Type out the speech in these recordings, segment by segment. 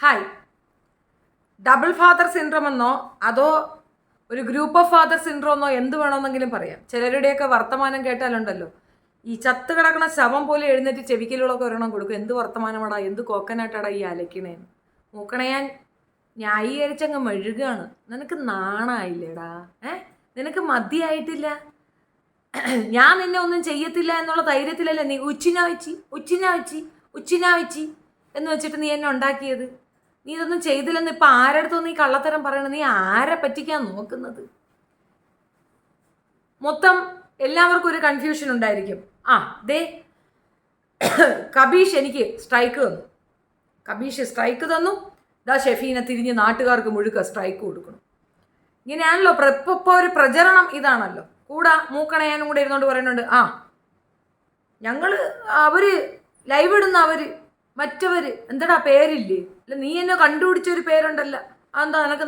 Hi, double father syndrome എന്നോ അതോ ഒരു ഗ്രൂപ്പ് ഓഫ് ഫാദർ സിൻഡ്രോം എന്നോ എന്ത് വേണമെന്നെങ്കിലും പറയാം. ചിലരുടെയൊക്കെ വർത്തമാനം കേട്ടാലുണ്ടല്ലോ, ഈ ചത്ത് കിടക്കണ ശവം പോലെ എഴുന്നേറ്റ് ചെവിക്കലുകളൊക്കെ ഒരെണ്ണം കൊടുക്കും. എന്ത് വർത്തമാനമാടാ, എന്ത് കോക്കനാട്ടാടാ ഈ അലക്കണേന്ന്. മൂക്കണയാൻ ന്യായീകരിച്ചങ്ങ് മെഴുകാണ്. നിനക്ക് നാണായില്ലേടാ? നിനക്ക് മതിയായിട്ടില്ല? ഞാൻ നിന്നെ ഒന്നും ചെയ്യത്തില്ല എന്നുള്ള ധൈര്യത്തിലല്ലേ നീ ഉച്ചിനാവച്ചി എന്ന് വെച്ചിട്ട് നീ എന്നെ ഉണ്ടാക്കിയത്. നീ ഇതൊന്നും ചെയ്തില്ലെന്ന് ഇപ്പം ആരടുത്തൊന്നും നീ കള്ളത്തരം പറയണത്? നീ ആരെ പറ്റിക്കാൻ നോക്കുന്നത്? മൊത്തം എല്ലാവർക്കും ഒരു കൺഫ്യൂഷൻ ഉണ്ടായിരിക്കും. കബീഷ് എനിക്ക് സ്ട്രൈക്ക് തന്നു. ദാ ഷെഫീനെ തിരിഞ്ഞ് നാട്ടുകാർക്ക് മുഴുക്ക സ്ട്രൈക്ക് കൊടുക്കണം. ഇങ്ങനെയാണല്ലോ ഇപ്പോൾ ഒരു പ്രചരണം ഇതാണല്ലോ. കൂടെ മൂക്കണയാനും കൂടെ ഇരുന്നോണ്ട് പറയുന്നുണ്ട്, അവര് ലൈവ് ഇടുന്ന മറ്റവര് എന്താടാ പേരില്ലേ? അല്ല, നീ എന്നെ കണ്ടുപിടിച്ചൊരു പേരുണ്ടല്ലോ, അതെന്താ നിനക്ക്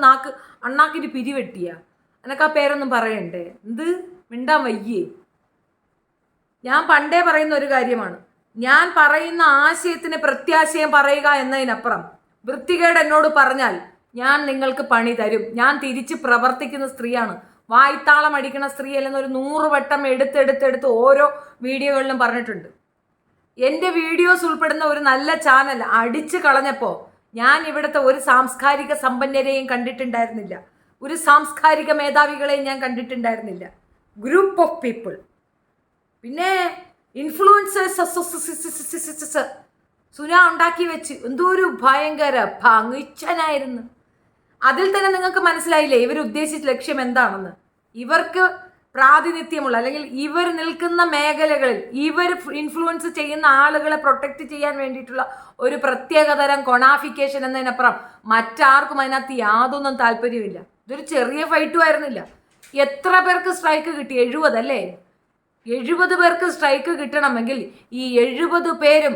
അണ്ണാക്കിന് പിരിവെട്ടിയാ? നിനക്ക് ആ പേരൊന്നും പറയണ്ടേ? എന്ത് മിണ്ടാൻ വയ്യേ? ഞാൻ പണ്ടേ പറയുന്ന ഒരു കാര്യമാണ്, ഞാൻ പറയുന്ന ആശയത്തിന് പ്രത്യാശയം പറയുക എന്നതിനപ്പുറം വൃത്തികേട് എന്നോട് പറഞ്ഞാൽ ഞാൻ നിങ്ങൾക്ക് പണി തരും. ഞാൻ തിരിച്ച് പ്രവർത്തിക്കുന്ന സ്ത്രീയാണ്. വായ്ത്താളം അടിക്കുന്ന സ്ത്രീ അല്ലെന്നൊരു 100 വട്ടം എടുത്തെടുത്ത് ഓരോ വീഡിയോകളിലും പറഞ്ഞിട്ടുണ്ട്. എൻ്റെ വീഡിയോസ് ഉൾപ്പെടുന്ന ഒരു നല്ല ചാനൽ അടിച്ചു കളഞ്ഞപ്പോൾ ഞാൻ ഇവിടുത്തെ ഒരു സാംസ്കാരിക സമ്പന്നരെയും കണ്ടിട്ടുണ്ടായിരുന്നില്ല, ഒരു സാംസ്കാരിക മേധാവികളെയും ഞാൻ കണ്ടിട്ടുണ്ടായിരുന്നില്ല. ഗ്രൂപ്പ് ഓഫ് പീപ്പിൾ, പിന്നെ ഇൻഫ്ലുവൻസേഴ്സ് സുന ഉണ്ടാക്കി വെച്ച് എന്തോ ഒരു ഭയങ്കര ഭംഗിച്ചനായിരുന്നു. അതിൽ തന്നെ നിങ്ങൾക്ക് മനസ്സിലായില്ലേ ഇവരുദ്ദേശിച്ച ലക്ഷ്യം എന്താണെന്ന്? ഇവർക്ക് പ്രാതിനിധ്യമുള്ള അല്ലെങ്കിൽ ഇവർ നിൽക്കുന്ന മേഖലകളിൽ ഇവർ ഇൻഫ്ലുവൻസ് ചെയ്യുന്ന ആളുകളെ പ്രൊട്ടക്റ്റ് ചെയ്യാൻ വേണ്ടിയിട്ടുള്ള ഒരു പ്രത്യേകതരം കൊണാഫിക്കേഷൻ എന്നതിനപ്പുറം മറ്റാർക്കും അതിനകത്ത് യാതൊന്നും താല്പര്യമില്ല. ഇതൊരു ചെറിയ ഫൈറ്റും ആയിരുന്നില്ല. എത്ര പേർക്ക് സ്ട്രൈക്ക് കിട്ടി? 70 അല്ലേ? 70 പേർക്ക് സ്ട്രൈക്ക് കിട്ടണമെങ്കിൽ ഈ 70 പേരും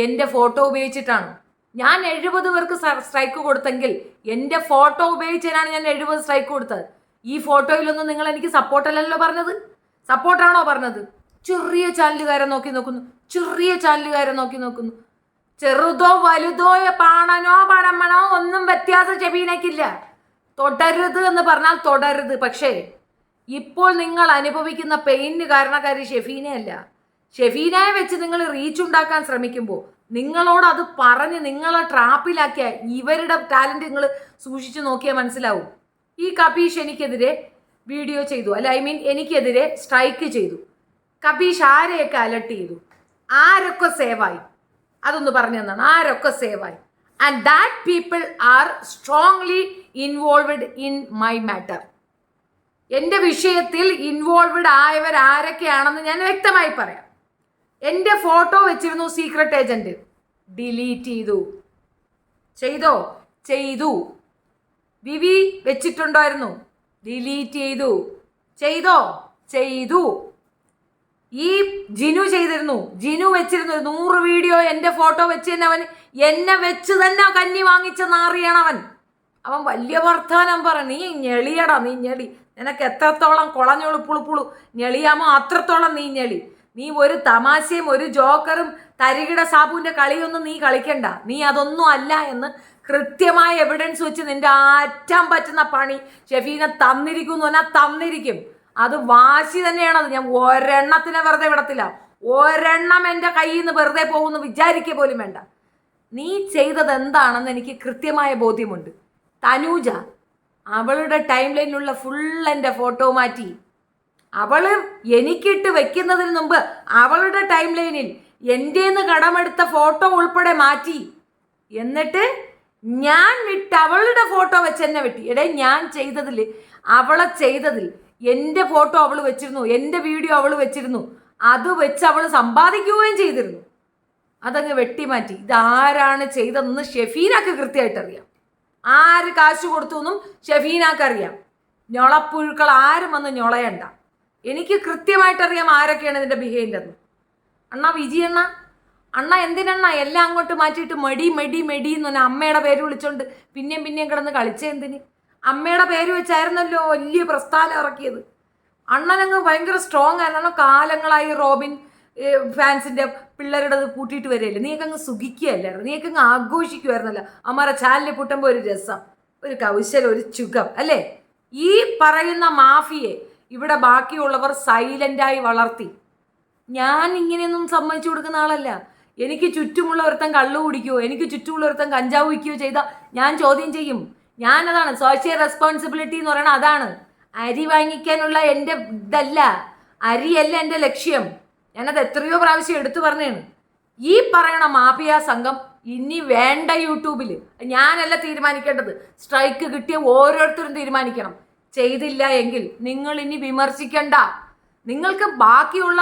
എൻ്റെ ഫോട്ടോ ഉപയോഗിച്ചിട്ടാണ്. ഞാൻ 70 പേർക്ക് സ്ട്രൈക്ക് കൊടുത്തെങ്കിൽ എൻ്റെ ഫോട്ടോ ഉപയോഗിച്ചാണ് ഞാൻ 70 സ്ട്രൈക്ക് കൊടുത്തത്. ഈ ഫോട്ടോയിലൊന്നും നിങ്ങൾ എനിക്ക് സപ്പോർട്ടല്ലല്ലോ പറഞ്ഞത്. സപ്പോർട്ടാണോ പറഞ്ഞത്? ചെറിയ ചാനലുകാരെ നോക്കി നോക്കുന്നു. ചെറുതോ വലുതോ പാണനോ പടമ്മണോ ഒന്നും വ്യത്യാസം ഷെഫീനയ്ക്കില്ല. തുടരുത് എന്ന് പറഞ്ഞാൽ തുടരുത്. പക്ഷേ ഇപ്പോൾ നിങ്ങൾ അനുഭവിക്കുന്ന പെയിന് കാരണക്കാരി ഷെഫീനയല്ല. ഷെഫീനയെ വെച്ച് നിങ്ങൾ റീച്ച് ഉണ്ടാക്കാൻ ശ്രമിക്കുമ്പോൾ നിങ്ങളോട് അത് പറഞ്ഞ് നിങ്ങളെ ട്രാപ്പിലാക്കിയ ഇവരുടെ ടാലൻറ്റ് നിങ്ങൾ സൂക്ഷിച്ചു നോക്കിയാൽ മനസ്സിലാവും. ഈ കബീഷ് എനിക്കെതിരെ വീഡിയോ ചെയ്തു, എനിക്കെതിരെ സ്ട്രൈക്ക് ചെയ്തു. കബീഷ് ആരെയൊക്കെ അലർട്ട് ചെയ്തു? ആരൊക്കെ സേവായി? അതൊന്ന് പറഞ്ഞു തന്നാണ്. ആരൊക്കെ സേവായി? And that people are strongly involved in my matter. എൻ്റെ വിഷയത്തിൽ ഇൻവോൾവ്ഡ് ആയവർ ആരൊക്കെയാണെന്ന് ഞാൻ വ്യക്തമായി പറയാം. എൻ്റെ ഫോട്ടോ വെച്ചിരുന്നു സീക്രട്ട് ഏജന്റ്, ഡിലീറ്റ് ചെയ്തു. വിവി വെച്ചിട്ടുണ്ടായിരുന്നു, ഡിലീറ്റ് ചെയ്തു. ഈ ജിനു ചെയ്തിരുന്നു, ജിനു വെച്ചിരുന്നു 100 വീഡിയോ എൻ്റെ ഫോട്ടോ വെച്ച് തന്നെ അവൻ എന്നെ വെച്ച് തന്നെ കന്നി വാങ്ങിച്ച നാറിയാണ് അവൻ വലിയ വർത്താനം പറ. നീ ഞെളിയടാ, നീ ഞെളി. നിനക്ക് എത്രത്തോളം കുളഞ്ഞോളു പുളുപ്പുളു ഞെളിയാമോ അത്രത്തോളം നീ ഞെളി. നീ ഒരു തമാശയും ഒരു ജോക്കറും തരികിട സാബുവിൻ്റെ കളിയൊന്നും നീ കളിക്കണ്ട. നീ അതൊന്നും അല്ല എന്ന് കൃത്യമായ എവിഡൻസ് വെച്ച് നിന്റെ ആറ്റാൻ പറ്റുന്ന പണി ഷെഫീനെ തന്നിരിക്കും. അത് വാശി തന്നെയാണത്. ഞാൻ ഒരെണ്ണത്തിനെ വെറുതെ വിടത്തില്ല. ഒരെണ്ണം എൻ്റെ കയ്യിൽ നിന്ന് വെറുതെ പോകുമെന്ന് വിചാരിക്കുക പോലും വേണ്ട. നീ ചെയ്തത് എന്താണെന്ന് എനിക്ക് കൃത്യമായ ബോധ്യമുണ്ട്. തനൂജ അവളുടെ ടൈം ലൈനിലുള്ള ഫുൾ എൻ്റെ ഫോട്ടോ മാറ്റി. അവള് എനിക്കിട്ട് വെക്കുന്നതിന് മുമ്പ് അവളുടെ ടൈം ലൈനിൽ എൻ്റെന്ന് കടമെടുത്ത ഫോട്ടോ ഉൾപ്പെടെ മാറ്റി. എന്നിട്ട് ഞാൻ വിട്ട് അവളുടെ ഫോട്ടോ വെച്ച് എന്നെ വെട്ടി. ഞാൻ അവളെ ചെയ്തതിൽ എൻ്റെ ഫോട്ടോ അവൾ വെച്ചിരുന്നു, എൻ്റെ വീഡിയോ അവൾ വെച്ചിരുന്നു. അത് വെച്ച് അവൾ സമ്പാദിക്കുകയും ചെയ്തിരുന്നു. അതങ്ങ് വെട്ടിമാറ്റി. ഇതാരാണ് ചെയ്തതെന്ന് ഷെഫീനക്ക് കൃത്യമായിട്ട് അറിയാം. ആര് കാശ് കൊടുത്തു എന്നും ഷെഫീനക്ക് അറിയാം. ഞൊളപ്പുഴുക്കൾ ആരും വന്ന് ഞൊളയണ്ട. എനിക്ക് കൃത്യമായിട്ടറിയാം ആരൊക്കെയാണ് ഇതിൻ്റെ ബിഹേവിയർ. വിജയണ്ണ എന്തിനെണ്ണ എല്ലാം അങ്ങോട്ട് മാറ്റിയിട്ട് മെടി എന്ന് പറഞ്ഞാൽ അമ്മയുടെ പേര് വിളിച്ചോണ്ട് പിന്നെയും കിടന്ന് കളിച്ചേ എന്തിന്? അമ്മയുടെ പേര് വെച്ചായിരുന്നല്ലോ വലിയ പ്രസ്ഥാനം ഇറക്കിയത്. അണ്ണനങ്ങ് ഭയങ്കര സ്ട്രോങ് ആയിരുന്നു. കാലങ്ങളായി റോബിൻ ഫാൻസിൻ്റെ പിള്ളേരുടെ അത് കൂട്ടിയിട്ട് വരികയല്ലേ, നീയൊക്കെ അങ്ങ് സുഖിക്കുകയല്ലായിരുന്നു, നീയൊക്കെ അങ്ങ് ആഘോഷിക്കുമായിരുന്നല്ലോ. അമ്മാരെ ചാനലിൽ പൊട്ടുമ്പോൾ ഒരു രസം, ഒരു കൗശലം, ഒരു ചുഖം അല്ലേ. ഈ പറയുന്ന മാഫിയെ ഇവിടെ ബാക്കിയുള്ളവർ സൈലൻ്റായി വളർത്തി. ഞാൻ ഇങ്ങനെയൊന്നും സമ്മതിച്ചു കൊടുക്കുന്ന ആളല്ല. എനിക്ക് ചുറ്റുമുള്ള ഒരുത്തൻ കള്ളു കുടിക്കുകയോ എനിക്ക് ചുറ്റുമുള്ള ഒരുത്തൻ കഞ്ചാവ് വയ്ക്കുകയോ ചെയ്താൽ ഞാൻ ചോദ്യം ചെയ്യും. ഞാനതാണ് സോഷ്യൽ റെസ്പോൺസിബിലിറ്റി എന്ന് പറയുന്നത്. അതാണ് അരി വാങ്ങിക്കാനുള്ള എൻ്റെ ഇതല്ല, അരിയല്ല എൻ്റെ ലക്ഷ്യം. ഞാനത് എത്രയോ പ്രാവശ്യം എടുത്തു പറഞ്ഞാണ്. ഈ പറയണ മാഫിയ സംഘം ഇനി വേണ്ട യൂട്യൂബിൽ. ഞാനല്ല തീരുമാനിക്കേണ്ടത്, സ്ട്രൈക്ക് കിട്ടിയ ഓരോരുത്തരും തീരുമാനിക്കണം. ചെയ്തില്ല എങ്കിൽ നിങ്ങൾ ഇനി വിമർശിക്കണ്ട. നിങ്ങൾക്ക് ബാക്കിയുള്ള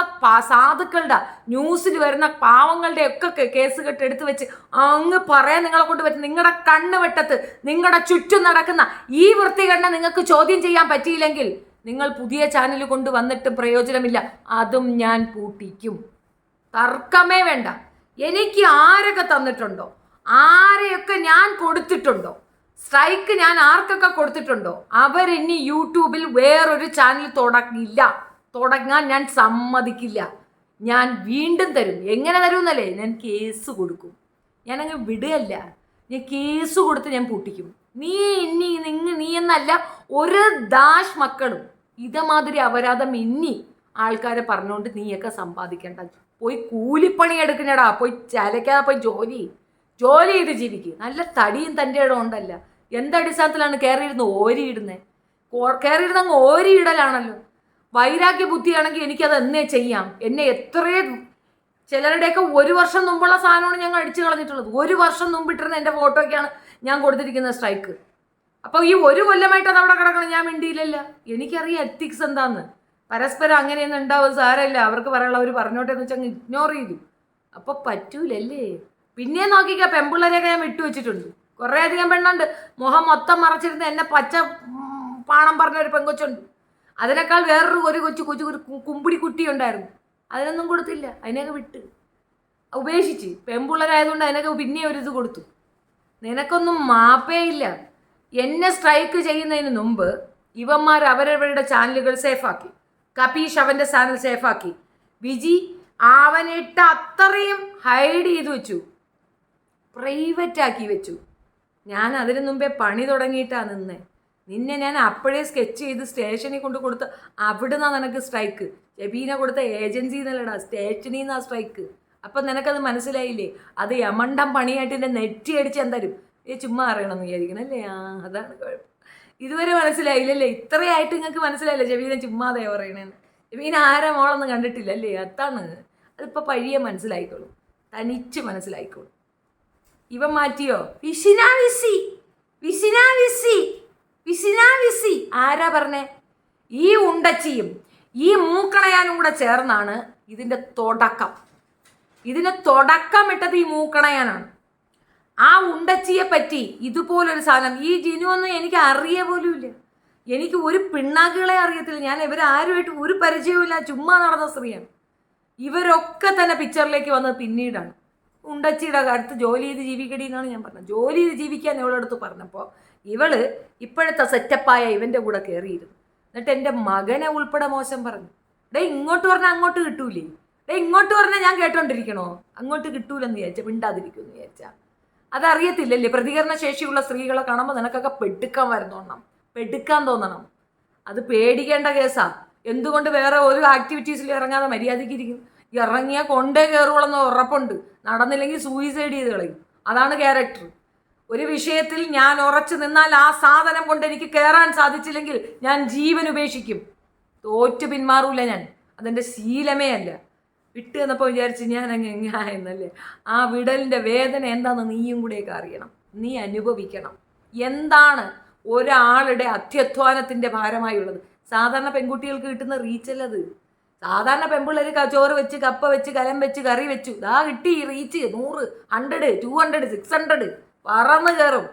സാധുക്കളുടെ ന്യൂസിൽ വരുന്ന പാവങ്ങളുടെ ഒക്കെ കേസ് കെട്ട് എടുത്തു വെച്ച് അങ്ങ് പറയാൻ നിങ്ങളെ കൊണ്ട് പറ്റും. നിങ്ങളുടെ കണ്ണ് വെട്ടത്ത് നിങ്ങളുടെ ചുറ്റും നടക്കുന്ന ഈ വൃത്തികെട്ട നിങ്ങൾക്ക് ചോദ്യം ചെയ്യാൻ പറ്റിയില്ലെങ്കിൽ നിങ്ങൾ പുതിയ ചാനൽ കൊണ്ട് വന്നിട്ട് പ്രയോജനമില്ല. അതും ഞാൻ പൂട്ടിക്കും, തർക്കമേ വേണ്ട. എനിക്ക് ആരൊക്കെ തന്നിട്ടുണ്ടോ, ആരെയൊക്കെ ഞാൻ കൊടുത്തിട്ടുണ്ടോ, സ്ട്രൈക്ക് ഞാൻ ആർക്കൊക്കെ കൊടുത്തിട്ടുണ്ടോ, അവരിനി യൂട്യൂബിൽ വേറൊരു ചാനൽ തുടങ്ങാൻ ഞാൻ സമ്മതിക്കില്ല. ഞാൻ വീണ്ടും തരും. എങ്ങനെ തരുമെന്നല്ലേ, ഞാൻ കേസ് കൊടുക്കും. ഞാനങ്ങ് വിടുകയല്ല, ഞാൻ കേസ് കൊടുത്ത് ഞാൻ പൂട്ടിക്കും. നീ എന്നല്ല ഒരു ദാഷ് മക്കളും ഇതേമാതിരി അപരാധം ഇനി ആൾക്കാരെ പറഞ്ഞുകൊണ്ട് നീയൊക്കെ സമ്പാദിക്കേണ്ട. പോയി കൂലിപ്പണി എടുക്കണടാ, പോയി ചലക്കാതെ പോയി ജോലി ചെയ്ത് ജീവിക്കുക. നല്ല തടിയും തൻ്റെ ഇടം ഉണ്ടല്ല. എന്തടിസ്ഥാനത്തിലാണ് കയറിയിരുന്ന് ഓരിയിടുന്നത്? കയറിയിരുന്ന് അങ്ങ് ഓരിയിടലാണല്ലോ. വൈരാഗ്യ ബുദ്ധിയാണെങ്കിൽ എനിക്കത് എന്നേ ചെയ്യാം. എന്നെ എത്രയും ചിലരുടെയൊക്കെ 1 വർഷം മുമ്പുള്ള സാധനമാണ് ഞങ്ങൾ അടിച്ചു കളഞ്ഞിട്ടുള്ളത്. 1 വർഷം മുമ്പിട്ടിരുന്ന എൻ്റെ ഫോട്ടോയ്ക്കാണ് ഞാൻ കൊടുത്തിരിക്കുന്ന സ്ട്രൈക്ക്. അപ്പോൾ ഈ 1 കൊല്ലമായിട്ട് അത് അവിടെ കിടക്കണം, ഞാൻ മിണ്ടിയില്ലല്ല. എനിക്കറിയാം എത്തിക്സ് എന്താന്ന്. പരസ്പരം അങ്ങനെയൊന്നും ഉണ്ടാവും, സാരമില്ല, അവർക്ക് പറയാനുള്ളവർ പറഞ്ഞോട്ടെ എന്ന് വെച്ചാൽ ഇഗ്നോർ ചെയ്തു. അപ്പോൾ പറ്റൂലല്ലേ. പിന്നെ നോക്കിക്കാം, പെൺപിള്ളേരെയൊക്കെ ഞാൻ വിട്ടുവെച്ചിട്ടുണ്ട്. കുറേ അധികം പെണ്ണുണ്ട് മുഖം മൊത്തം മറച്ചിരുന്ന് എന്നെ പച്ച പാണം പറഞ്ഞ ഒരു പെങ്കൊച്ചുണ്ട്. അതിനേക്കാൾ വേറൊരു ഒരു കുമ്പിടി കുട്ടി ഉണ്ടായിരുന്നു, അതിനൊന്നും കൊടുത്തില്ല. അതിനെയൊക്കെ വിട്ട് ഉപേക്ഷിച്ച്. പെൺപിള്ളേരായതുകൊണ്ട് അതിനൊക്കെ പിന്നെ ഒരു ഇത് കൊടുത്തു. നിനക്കൊന്നും മാപ്പേ ഇല്ല. എന്നെ സ്ട്രൈക്ക് ചെയ്യുന്നതിന് മുമ്പ് ഇവന്മാർ അവരവരുടെ ചാനലുകൾ സേഫാക്കി. കപീഷ് അവൻ്റെ ചാനൽ സേഫാക്കി. വിജി അവനിട്ട് അത്രയും ഹൈഡ് ചെയ്ത് വെച്ചു, പ്രൈവറ്റ് ആക്കി വെച്ചു. ഞാൻ അതിനു മുമ്പേ പണി തുടങ്ങിയിട്ടാണ് നിന്നെ. നിന്നെ ഞാൻ അപ്പോഴേ സ്കെച്ച് ചെയ്ത് സ്റ്റേഷനിൽ കൊണ്ട് കൊടുത്ത് അവിടുന്ന് നിനക്ക് സ്ട്രൈക്ക്. ഷെബീന കൊടുത്ത ഏജൻസി എന്നല്ലടാ, സ്റ്റേഷനിൽ നിന്നാ സ്ട്രൈക്ക്. അപ്പം നിനക്കത് മനസ്സിലായില്ലേ? അത് യമണ്ടം പണിയായിട്ട് എന്നെ നെറ്റി അടിച്ച് എന്തായാലും ചുമ്മാ അറിയണമെന്ന് വിചാരിക്കണം അല്ലേ? അതാണ് കുഴപ്പം. ഇതുവരെ മനസ്സിലായില്ലല്ലേ? ഇത്രയായിട്ട് നിങ്ങൾക്ക് മനസ്സിലായില്ലേ ഷെബീന ചുമ്മാതെ പറയണേന്ന്? ഷെബീന ആരാ മോളൊന്നും കണ്ടിട്ടില്ല അല്ലേ? അതാണ്. അതിപ്പോൾ പഴിയെ മനസ്സിലായിക്കോളും, തനിച്ച് മനസ്സിലായിക്കോളും. ഇവൻ മാറ്റിയോ? വിസിനാവിസി ആരാ പറഞ്ഞേ? ഈ ഉണ്ടച്ചിയും ഈ മൂക്കണയാനും കൂടെ ചേർന്നാണ് ഇതിൻ്റെ തുടക്കം. ഇതിന് തുടക്കമിട്ടത് ഈ മൂക്കണയാനാണ്. ആ ഉണ്ടച്ചിയെ പറ്റി ഇതുപോലൊരു സാധനം ഈ ജിനുവൊന്നും എനിക്ക് അറിയ പോലുമില്ല. എനിക്ക് ഒരു പിണ്ണാക്കുകളെ അറിയത്തില്ല. ഞാൻ ഇവരാരുമായിട്ട് ഒരു പരിചയവുമില്ല, ചുമ്മാ നടന്ന സ്ത്രീയാണ്. ഇവരൊക്കെ തന്നെ പിക്ചറിലേക്ക് വന്നത് പിന്നീടാണ്. ഉണ്ടച്ചിയുടെ അടുത്ത് ജോലി ചെയ്ത് ജീവിക്കടി എന്നാണ് ഞാൻ പറഞ്ഞത്. ജോലി ചെയ്ത് ജീവിക്കാൻ ഇവളടുത്ത് പറഞ്ഞപ്പോൾ ഇവള് ഇപ്പോഴത്തെ സെറ്റപ്പായ ഇവൻ്റെ കൂടെ കയറിയിരുന്നു. എന്നിട്ട് എൻ്റെ മകനെ ഉൾപ്പെടെ മോശം പറഞ്ഞു. ഇങ്ങോട്ട് പറഞ്ഞാൽ അങ്ങോട്ട് കിട്ടൂലേ? ഇങ്ങോട്ട് പറഞ്ഞാൽ ഞാൻ കേട്ടോണ്ടിരിക്കണോ? അങ്ങോട്ട് കിട്ടൂലെന്ന് വിചാരിച്ചാൽ മിണ്ടാതിരിക്കുമെന്ന് വിചാരിച്ചാൽ അതറിയത്തില്ലല്ലേ? പ്രതികരണ ശേഷിയുള്ള സ്ത്രീകളെ കാണുമ്പോൾ നിനക്കൊക്കെ പെടുക്കാൻ തോന്നണം. അത് പേടിക്കേണ്ട കേസാ. എന്തുകൊണ്ട് വേറെ ഒരു ആക്ടിവിറ്റീസിൽ ഇറങ്ങാതെ മര്യാദയ്ക്ക് ഇരിക്കും? ഇറങ്ങിയാൽ കൊണ്ടേ കയറുകളെന്ന് ഉറപ്പുണ്ട്. നടന്നില്ലെങ്കിൽ സൂയിസൈഡ് ചെയ്ത് കളയും. അതാണ് ക്യാരക്ടർ. ഒരു വിഷയത്തിൽ ഞാൻ ഉറച്ചു നിന്നാൽ ആ സാധനം കൊണ്ട് എനിക്ക് കയറാൻ സാധിച്ചില്ലെങ്കിൽ ഞാൻ ജീവൻ ഉപേക്ഷിക്കും. തോറ്റു പിന്മാറൂല ഞാൻ. അതെൻ്റെ ശീലമേ അല്ല. വിട്ട് എന്നപ്പോൾ വിചാരിച്ച് ഞാൻ എന്നല്ലേ? ആ വിടലിൻ്റെ വേദന എന്താണെന്ന് നീയും കൂടെയൊക്കെ അറിയണം. നീ അനുഭവിക്കണം. എന്താണ് ഒരാളുടെ അത്യധ്വാനത്തിൻ്റെ ഭാരമായുള്ളത്? സാധാരണ പെൺകുട്ടികൾക്ക് കിട്ടുന്ന റീച്ചല്ലത്. സാധാരണ പെൺപിള്ളേർ ചോറ് വെച്ച് കപ്പ വെച്ച് കലം വെച്ച് കറി വെച്ചു ദാ കിട്ടി റീച്ച് 100, 100, 200, 600 പറന്ന് കയറും.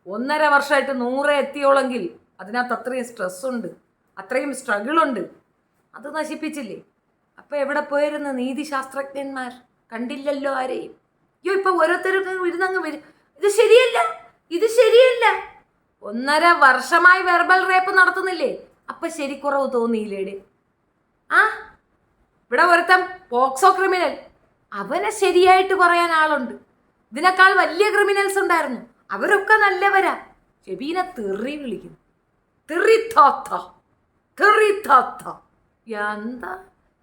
1.5 വർഷമായിട്ട് 100 എത്തിയോളെങ്കിൽ അതിനകത്ത് അത്രയും സ്ട്രെസ്സുണ്ട്, അത്രയും സ്ട്രഗിളുണ്ട്. അത് നശിപ്പിച്ചില്ലേ? അപ്പം എവിടെ പോയിരുന്നു നീതിശാസ്ത്രജ്ഞന്മാർ? കണ്ടില്ലല്ലോ ആരെയും. ഇപ്പം ഓരോരുത്തർക്കും ഇരുന്നങ്ങ് വരും. ഇത് ശരിയല്ല. 1.5 വർഷമായി വെർബൽ റേപ്പ് നടത്തുന്നില്ലേ? അപ്പം ശരിക്കുറവ് തോന്നിയില്ലേടെ? ഇവിടെ ഒരുത്തൻ പോക്സോ ക്രിമിനൽ അവനെ ശരിയായിട്ട് പറയാൻ ആളുണ്ട്. ഇതിനേക്കാൾ വലിയ ക്രിമിനൽസ് ഉണ്ടായിരുന്നു, അവരൊക്കെ നല്ലവരാ. ഷെബീനെ തെറി വിളിക്കുന്നു, തെറി താത്ത, തെറി താത്ത. എന്താ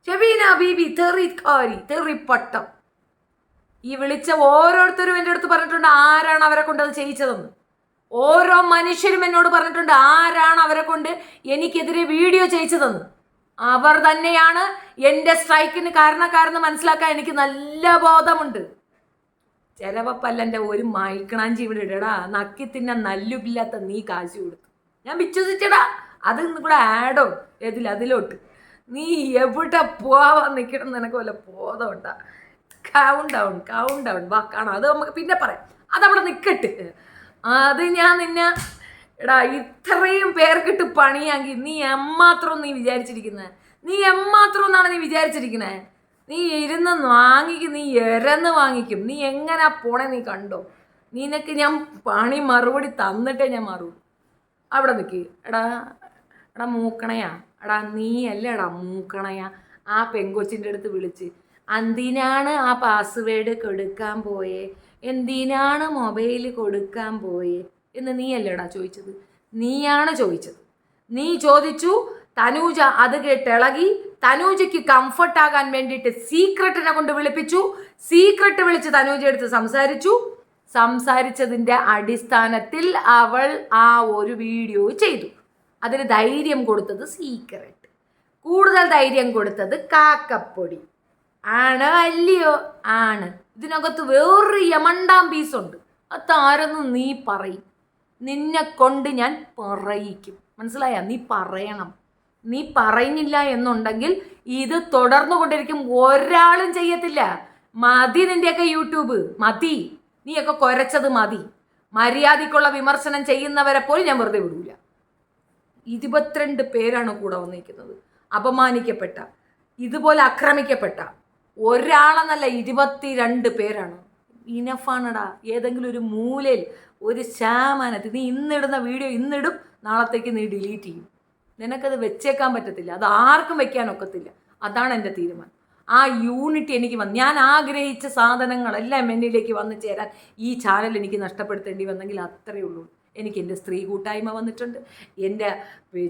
ഷെബീന ബീബി തെറിക്കാരി, തെറിപ്പട്ടം. ഈ വിളിച്ച ഓരോരുത്തരും എൻ്റെ അടുത്ത് പറഞ്ഞിട്ടുണ്ട് ആരാണ് അവരെ കൊണ്ട് അത് ചെയ്യിച്ചതെന്ന്. ഓരോ മനുഷ്യരും എന്നോട് പറഞ്ഞിട്ടുണ്ട് ആരാണ് അവരെ കൊണ്ട് എനിക്കെതിരെ വീഡിയോ ചെയ്യിച്ചതെന്ന്. അവർ തന്നെയാണ് എൻ്റെ സ്ട്രൈക്കിന് കാരണക്കാരെന്ന് മനസ്സിലാക്കാൻ എനിക്ക് നല്ല ബോധമുണ്ട്. ചിലവപ്പല്ലെൻ്റെ ഒരു മൈക്കിണാഞ്ചി ഇവിടെ ഇടടാ, നക്കി തിന്നാൻ നല്ലുമില്ലാത്ത നീ കാശ് കൊടുത്തു, ഞാൻ വിശ്വസിച്ചടാ. അത് കൂടെ ആഡോ അതിലോട്ട് നീ എവിടെ പോവാൻ നിൽക്കണം എന്ന് എനിക്ക് വല്ല ബോധമുണ്ടാ? കൗണ്ട് ഡൗൺ വാ കാണാം, അത് നമുക്ക് പിന്നെ പറയാം, അതവിടെ നിൽക്കട്ടെ. അത് ഞാൻ നിന്നെ എടാ ഇത്രയും പേർക്കിട്ട് പണിയാക്കി നീ എമ്മാത്രം നീ വിചാരിച്ചിരിക്കുന്നത്? നീ എമ്മാത്രം എന്നാണ് നീ വിചാരിച്ചിരിക്കുന്നത്? നീ ഇരുന്ന് വാങ്ങിക്കും, നീ എരന്ന് വാങ്ങിക്കും. നീ എങ്ങനെ പോണേ നീ കണ്ടോ? നിനക്ക് ഞാൻ പണി മറുപടി തന്നിട്ടേ ഞാൻ മാറൂ. അവിടെ നിൽക്ക്. എടാ മൂക്കണയാ, എടാ നീ അല്ലേടാ മൂക്കണയാ ആ പെങ്കൊച്ചിൻ്റെ അടുത്ത് വിളിച്ച് എന്തിനാണ് ആ പാസ്വേഡ് കൊടുക്കാൻ പോയേ, എന്തിനാണ് മൊബൈൽ കൊടുക്കാൻ പോയേ എന്ന് നീ അല്ലേടാ ചോദിച്ചത്? നീയാണ് ചോദിച്ചത്. നീ ചോദിച്ചു, തനൂജ അത് കേട്ടിളകി. തനൂജയ്ക്ക് കംഫർട്ടാകാൻ വേണ്ടിയിട്ട് സീക്രട്ടിനെ കൊണ്ട് വിളിപ്പിച്ചു. സീക്രട്ട് വിളിച്ച് തനൂജ എടുത്ത് സംസാരിച്ചതിൻ്റെ അടിസ്ഥാനത്തിൽ അവൾ ആ ഒരു വീഡിയോ ചെയ്തു. അതിന് ധൈര്യം കൊടുത്തത് സീക്രട്ട്, കൂടുതൽ ധൈര്യം കൊടുത്തത് കാക്കപ്പൊടി. ആണ് അല്ലയോ? ആണ്. ഇതിനകത്ത് വേറൊരു യമണ്ടാം പീസുണ്ട്, അതാരെന്ന് നീ പറയും. നിന്നെ കൊണ്ട് ഞാൻ പറയിക്കും, മനസ്സിലായ? നീ പറയണം. നീ പറയുന്നില്ല എന്നുണ്ടെങ്കിൽ ഇത് തുടർന്നു കൊണ്ടിരിക്കും, ഒരാളും ചെയ്യത്തില്ല. മതി നിൻ്റെയൊക്കെ യൂട്യൂബ്, മതി. നീയൊക്കെ കുരച്ചത് മതി. മര്യാദയ്ക്കുള്ള വിമർശനം ചെയ്യുന്നവരെ പോലും ഞാൻ വെറുതെ വിടൂല. 22 പേരാണ് കൂടെ വന്നിരിക്കുന്നത്. അപമാനിക്കപ്പെട്ട, ഇതുപോലെ ആക്രമിക്കപ്പെട്ട ഒരാളെന്നല്ല, 22 പേരാണ്. ഇനഫാണടാ. ഏതെങ്കിലും ഒരു മൂലയിൽ ഒരു ശാമാനത്തിൽ നീ ഇന്നിടുന്ന വീഡിയോ ഇന്നിടും, നാളത്തേക്ക് നീ ഡിലീറ്റ് ചെയ്യും. നിനക്കത് വെച്ചേക്കാൻ പറ്റത്തില്ല, അത് ആർക്കും വെക്കാനൊക്കത്തില്ല. അതാണ് എൻ്റെ തീരുമാനം. ആ യൂണിറ്റി എനിക്ക് ഞാൻ ആഗ്രഹിച്ച സാധനങ്ങളെല്ലാം എന്നിലേക്ക് വന്നു ചേരാൻ ഈ ചാനൽ എനിക്ക് നഷ്ടപ്പെടുത്തേണ്ടി വന്നെങ്കിൽ അത്രയേ ഉള്ളൂ. എനിക്ക് എൻ്റെ സ്ത്രീ കൂട്ടായ്മ വന്നിട്ടുണ്ട്, എൻ്റെ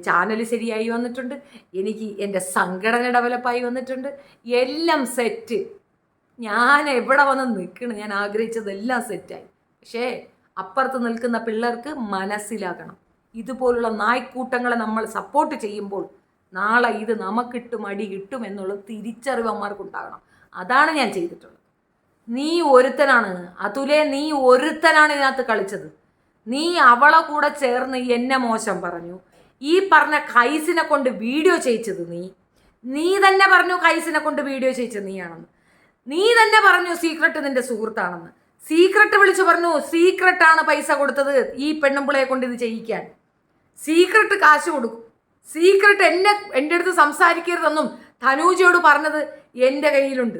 ചാനൽ ശരിയായി വന്നിട്ടുണ്ട്, എനിക്ക് എൻ്റെ സംഘടന ഡെവലപ്പായി വന്നിട്ടുണ്ട്, എല്ലാം സെറ്റ്. ഞാൻ എവിടെ വന്ന് നിൽക്കണം, ഞാൻ ആഗ്രഹിച്ചതെല്ലാം സെറ്റായി. പക്ഷേ അപ്പുറത്ത് നിൽക്കുന്ന പിള്ളേർക്ക് മനസ്സിലാക്കണം, ഇതുപോലുള്ള നായ്ക്കൂട്ടങ്ങളെ നമ്മൾ സപ്പോർട്ട് ചെയ്യുമ്പോൾ നാളെ ഇത് നമുക്കിട്ടും അടി കിട്ടും എന്നുള്ള തിരിച്ചറിവന്മാർക്കുണ്ടാകണം. അതാണ് ഞാൻ ചെയ്തിട്ടുള്ളത്. നീ ഒരുത്തനാണ് അതുലേ, നീ ഒരുത്തനാണ് ഇതിനകത്ത് കളിച്ചത്. നീ അവളെ കൂടെ ചേർന്ന് എന്നെ മോശം പറഞ്ഞു. ഈ പറഞ്ഞ കൈസിനെ കൊണ്ട് വീഡിയോ ചെയ്യിച്ചത് നീ തന്നെ പറഞ്ഞു. കൈസിനെ കൊണ്ട് വീഡിയോ ചെയ്യിച്ചത് നീയാണെന്ന്. നീ തന്നെ പറഞ്ഞു സീക്രട്ട് നിന്റെ സുഹൃത്താണെന്ന്. സീക്രട്ട് വിളിച്ചു പറഞ്ഞു സീക്രട്ടാണ് പൈസ കൊടുത്തത് ഈ പെണ്ണുമ്പിളയെ കൊണ്ട് ഇത് ചെയ്യിക്കാൻ. സീക്രട്ട് കാശ് കൊടുക്കും. സീക്രട്ട് എൻ്റെ അടുത്ത് സംസാരിക്കരുതെന്നും തനൂജയോട് പറഞ്ഞത് എൻ്റെ കയ്യിലുണ്ട്.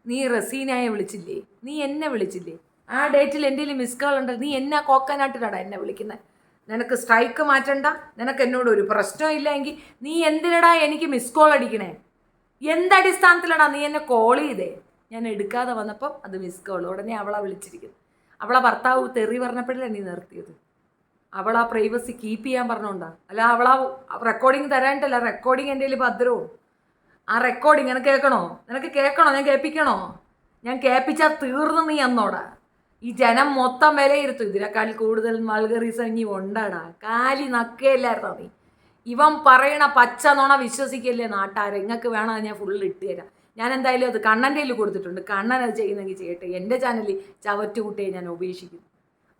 നീ റസീനയെ വിളിച്ചില്ലേ? നീ എന്നെ വിളിച്ചില്ലേ? ആ ഡേറ്റിൽ എൻ്റെ മിസ് കോൾ ഉണ്ട്. നീ എന്നാ കോക്കനാട്ടിലാടാ എന്നെ വിളിക്കുന്നത്? നിനക്ക് സ്ട്രൈക്ക് മാറ്റണ്ട, നിനക്ക് എന്നോട് ഒരു പ്രശ്നവും ഇല്ല എങ്കിൽ നീ എന്തിനടാ എനിക്ക് മിസ് കോൾ അടിക്കണേ? എന്തടിസ്ഥാനത്തിലടാ നീ എന്നെ കോൾ ചെയ്തേ? ഞാൻ എടുക്കാതെ വന്നപ്പം അത് മിസ് കോൾ. ഉടനെ അവളെ വിളിച്ചിരിക്കുന്നു. അവളെ ഭർത്താവ് തെറി പറഞ്ഞപ്പോഴല്ലേ നീ നിർത്തിയത്? അവൾ ആ പ്രൈവസി കീപ്പ് ചെയ്യാൻ പറഞ്ഞോണ്ടാ, അല്ല അവളാ റെക്കോർഡിങ് തരാനിട്ടല്ല. റെക്കോർഡിങ് എൻ്റെ കയ്യിൽ ഭദ്രവും. ആ റെക്കോർഡിങ് നിനക്ക് കേൾക്കണോ? ഞാൻ കേൾപ്പിക്കണോ? ഞാൻ കേൾപ്പിച്ചാൽ തീർന്നു നീ അന്നോടാ. ഈ ജനം മൊത്തം വിലയിരുത്തും. ഇതിനേക്കാൾ കൂടുതൽ മൾഗറീസം ഇനി ഉണ്ടാടാ. കാലി നക്കയില്ലായിരുന്നോ നീ? ഇവൻ പറയണ പച്ച നുണ വിശ്വസിക്കല്ലേ നാട്ടാരെ. ഇങ്ങക്ക് വേണം ഞാൻ ഫുള്ള് ഇട്ട് തരാം. ഞാൻ എന്തായാലും അത് കണ്ണൻ്റെ കയ്യിൽ കൊടുത്തിട്ടുണ്ട്. കണ്ണൻ അത് ചെയ്യുന്നെങ്കിൽ ചെയ്യട്ടെ. എൻ്റെ ചാനലിൽ ചവറ്റുകുട്ടിയെ ഞാൻ ഉപേക്ഷിക്കുന്നു.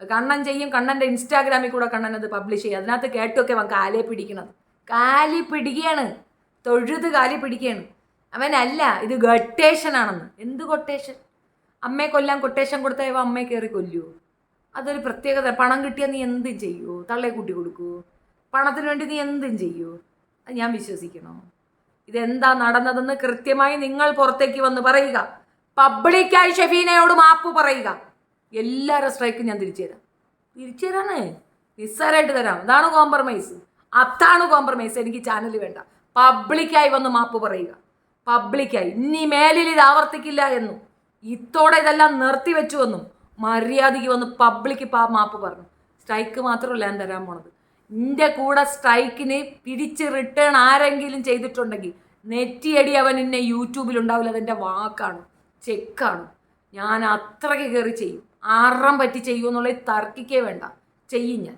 കണ്ണൻ ചെയ്യും. കണ്ണൻ്റെ ഇൻസ്റ്റാഗ്രാമിൽ കൂടെ കണ്ണൻ അത് പബ്ലിഷ് ചെയ്യും. അതിനകത്ത് കേട്ടൊക്കെ അവൻ കാലി പിടിക്കുകയാണ്. തൊഴുത് കാലി പിടിക്കുകയാണ്. അവനല്ല, ഇത് കൊട്ടേഷനാണെന്ന്. എന്ത് കൊട്ടേഷൻ? അമ്മയെ കൊല്ലാൻ കൊട്ടേഷൻ കൊടുത്താൽ ഇവ അമ്മയെ കയറി കൊല്ലുമോ? അതൊരു പ്രത്യേകത. പണം കിട്ടിയാൽ നീ എന്തും ചെയ്യുമോ? തള്ളയെ കൂട്ടി കൊടുക്കുമോ? പണത്തിന് വേണ്ടി നീ എന്തും ചെയ്യുമോ? അത് ഞാൻ വിശ്വസിക്കണോ? ഇതെന്താ നടന്നതെന്ന് കൃത്യമായി നിങ്ങൾ പുറത്തേക്ക് വന്ന് പറയുക. പബ്ലിക്കായി ഷെഫീനയോട് മാപ്പ് പറയുക. എല്ലാവരുടെ സ്ട്രൈക്കും ഞാൻ തിരിച്ചു തരാണ്. നിസ്സാരമായിട്ട് തരാം. അതാണ് കോംപ്രമൈസ്. എനിക്ക് ചാനൽ വേണ്ട. പബ്ലിക്കായി വന്ന് മാപ്പ് പറയുക. പബ്ലിക്കായി ഇനി മേലിൽ ഇത് ആവർത്തിക്കില്ല എന്നും ഇത്തോടെ ഇതെല്ലാം നിർത്തിവെച്ചു വന്നു. മര്യാദയ്ക്ക് വന്ന് പബ്ലിക്ക് മാപ്പ് പറഞ്ഞു. സ്ട്രൈക്ക് മാത്രമല്ല ഞാൻ തരാൻ പോണത്. എൻ്റെ കൂടെ സ്ട്രൈക്കിന് തിരിച്ച് റിട്ടേൺ ആരെങ്കിലും ചെയ്തിട്ടുണ്ടെങ്കിൽ നെറ്റിയടി അവൻ എന്നെ യൂട്യൂബിലുണ്ടാവില്ല. അതെൻ്റെ വാക്കാണ്, ചെക്കാണ്. ഞാൻ അത്രയ്ക്ക് കയറി ചെയ്യും. ആറം പറ്റി ചെയ്യുമെന്നുള്ളത് തർക്കിക്കേ വേണ്ട, ചെയ്യും ഞാൻ.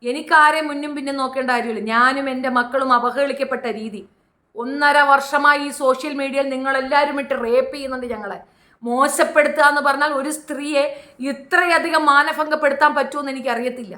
എനിക്കാരെയും മുന്നും പിന്നും നോക്കേണ്ട കാര്യമില്ല. ഞാനും എൻ്റെ മക്കളും അവഹേളിക്കപ്പെട്ട രീതി 1.5 വർഷമായി ഈ സോഷ്യൽ മീഡിയയിൽ നിങ്ങളെല്ലാവരും ഇട്ട് റേപ്പ് ചെയ്യുന്നുണ്ട്. ഞങ്ങളെ മോശപ്പെടുത്തുക എന്ന് പറഞ്ഞാൽ ഒരു സ്ത്രീയെ ഇത്രയധികം മാനഭംഗപ്പെടുത്താൻ പറ്റുമെന്ന് എനിക്കറിയത്തില്ല.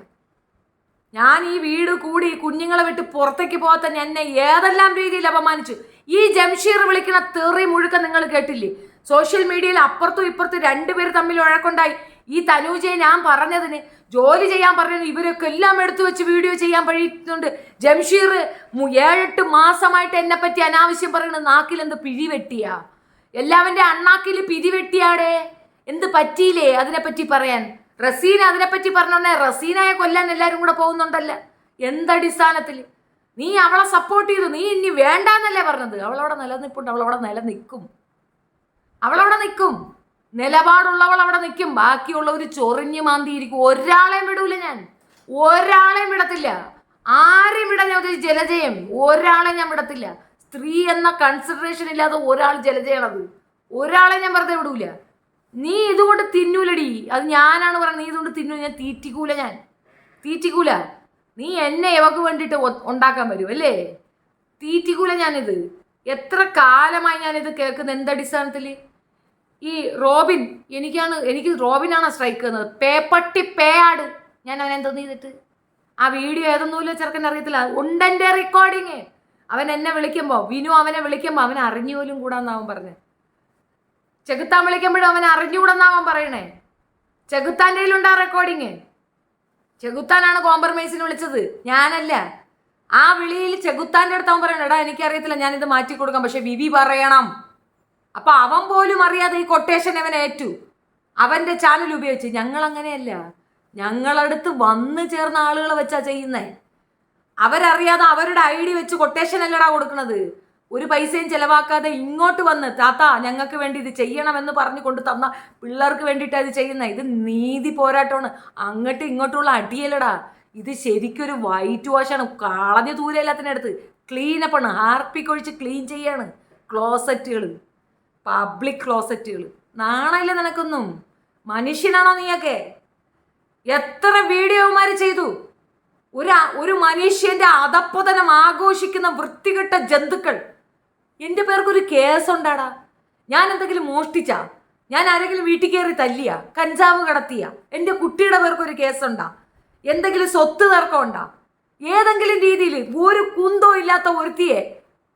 ഞാൻ ഈ വീട് കൂടി കുഞ്ഞുങ്ങളെ വിട്ട് പുറത്തേക്ക് പോകാത്ത എന്നെ ഏതെല്ലാം രീതിയിൽ അപമാനിച്ചു. ഈ ജംഷീർ വിളിക്കുന്ന തെറി മുഴുക്കം നിങ്ങൾ കേട്ടില്ലേ? സോഷ്യൽ മീഡിയയിൽ അപ്പുറത്തും ഇപ്പുറത്തും 2 പേര് തമ്മിൽ വഴക്കുണ്ടായി. ഈ തനൂജയെ ഞാൻ പറഞ്ഞതിന്, ജോലി ചെയ്യാൻ പറഞ്ഞതിന് ഇവരൊക്കെ എല്ലാം എടുത്തു വെച്ച് വീഡിയോ ചെയ്യാൻ കഴിയുന്നുണ്ട്. ജംഷീർ 7-8 മാസമായിട്ട് എന്നെ പറ്റി അനാവശ്യം പറയുന്നത്. നാക്കിലെന്ത് പിഴിവെട്ടിയാ? എല്ലാവൻ്റെ അണ്ണാക്കിൽ പിരിവെട്ടിയാടേ. എന്ത് പറ്റിയില്ലേ അതിനെപ്പറ്റി പറയാൻ? റസീന അതിനെപ്പറ്റി പറഞ്ഞോണ്ടേ റസീനയെ കൊല്ലാൻ എല്ലാവരും കൂടെ പോകുന്നുണ്ടല്ലോ. എന്തടിസ്ഥാനത്തിൽ? നീ അവളെ സപ്പോർട്ട് ചെയ്തു. നീ ഇനി വേണ്ടാന്നല്ലേ പറഞ്ഞത്? അവളവിടെ നിലനിൽപ്പുണ്ട്, അവളവിടെ നിലനിൽക്കും, അവളവിടെ നിൽക്കും. നിലപാടുള്ളവൾ അവിടെ നിൽക്കും. ബാക്കിയുള്ളവർ ചൊറിഞ്ഞു മാന്തിയിരിക്കും. ഒരാളെയും വിടൂല ഞാൻ, ഒരാളെയും വിടത്തില്ല. ആരെയും വിടാൻ ഞാൻ ജലജയം, ഒരാളെ ഞാൻ വിടത്തില്ല. സ്ത്രീ എന്ന കൺസിഡറേഷൻ ഇല്ലാതെ ഒരാൾ ജലജയണത്, ഒരാളെ ഞാൻ വെറുതെ വിടൂല. നീ ഇതുകൊണ്ട് തിന്നൂലടി, അത് ഞാനാണ് പറയുന്നത്. നീ ഇതുകൊണ്ട് തിന്നൂല, ഞാൻ തീറ്റിക്കൂല, ഞാൻ തീറ്റിക്കൂല. നീ എന്നെ ഇവക്ക് വേണ്ടിയിട്ട് ഉണ്ടാക്കാൻ വരും അല്ലേ? തീറ്റിക്കൂല ഞാനിത്. എത്ര കാലമായി ഞാനിത് കേൾക്കുന്നത്. എന്തടിസ്ഥാനത്തിൽ? ഈ റോബിൻ എനിക്ക് റോബിനാണ് സ്ട്രൈക്ക് തന്നത്. പേപ്പട്ടി പേയാട്. ഞാൻ അവൻ എന്തോന്ന് ചെയ്തിട്ട്? ആ വീഡിയോ ഏതൊന്നുമില്ല ചെറുക്കൻ അറിയത്തില്ല. ഉണ്ടെൻ്റെ റെക്കോർഡിങ്. അവൻ എന്നെ വിളിക്കുമ്പോൾ, വിനു അവനെ വിളിക്കുമ്പോൾ അവൻ അറിഞ്ഞു പോലും കൂടാന്നാവൻ പറഞ്ഞേ. ചെകുത്താൻ വിളിക്കുമ്പോഴും അവൻ അറിഞ്ഞുകൂടെന്നാവൻ പറയണേ. ചെകുത്താൻ്റെ കയ്യിലുണ്ടാ റെക്കോർഡിങ്. ചെകുത്താനാണ് കോംപ്രമൈസിന് വിളിച്ചത്, ഞാനല്ല. ആ വിളിയിൽ ചെകുത്താൻ്റെ അടുത്ത് അവൻ പറയണം, എടാ എനിക്കറിയത്തില്ല, ഞാനിത് മാറ്റി കൊടുക്കാം, പക്ഷെ വിവി പറയണം. അപ്പൊ അവൻ പോലും അറിയാതെ ഈ കൊട്ടേഷൻ അവൻ ഏറ്റു. അവൻ്റെ ചാനൽ ഉപയോഗിച്ച്. ഞങ്ങൾ അങ്ങനെയല്ല, ഞങ്ങളടുത്ത് വന്നു ചേർന്ന ആളുകളെ വെച്ചാ ചെയ്യുന്നേ. അവരറിയാതെ അവരുടെ ID വെച്ച് കൊട്ടേഷൻ അല്ലടാ കൊടുക്കുന്നത്. ഒരു പൈസയും ചിലവാക്കാതെ ഇങ്ങോട്ട് വന്ന് താത്ത ഞങ്ങൾക്ക് വേണ്ടി ഇത് ചെയ്യണമെന്ന് പറഞ്ഞു കൊണ്ട് തന്ന പിള്ളേർക്ക് വേണ്ടിയിട്ടാണ് ഇത് ചെയ്യുന്നത്. ഇത് നീതി പോരാട്ടമാണ്, അങ്ങോട്ടും ഇങ്ങോട്ടുള്ള അടിയല്ലടാ. ഇത് ശരിക്കൊരു വൈറ്റ് വാഷാണ്. കളഞ്ഞ ദൂരെ എല്ലാത്തിനടുത്ത് ക്ലീനപ്പാണ്. ഹാർപ്പിക്കൊഴിച്ച് ക്ലീൻ ചെയ്യാണ് ക്ലോസറ്റുകൾ, പബ്ലിക് ക്ലോസറ്റുകൾ. നാണമില്ല നിനക്കൊന്നും? മനുഷ്യനാണോ നീയൊക്കെ? എത്ര വീഡിയോമാർ ചെയ്തു? ഒരു മനുഷ്യൻ്റെ അധപ്പതനം ആഘോഷിക്കുന്ന വൃത്തികെട്ട ജന്തുക്കൾ. എൻ്റെ പേർക്കൊരു കേസുണ്ടാടാ? ഞാൻ എന്തെങ്കിലും മോഷ്ടിച്ചാ? ഞാൻ ആരെങ്കിലും വീട്ടിൽ കയറി തല്ലിയ? കഞ്ചാവ് കടത്തിയ? എൻ്റെ കുട്ടിയുടെ പേർക്കൊരു കേസുണ്ടാ? എന്തെങ്കിലും സ്വത്ത് തർക്കമുണ്ടാ? ഏതെങ്കിലും രീതിയിൽ ഒരു കുന്തോ ഇല്ലാത്ത ഒരുത്തിയെ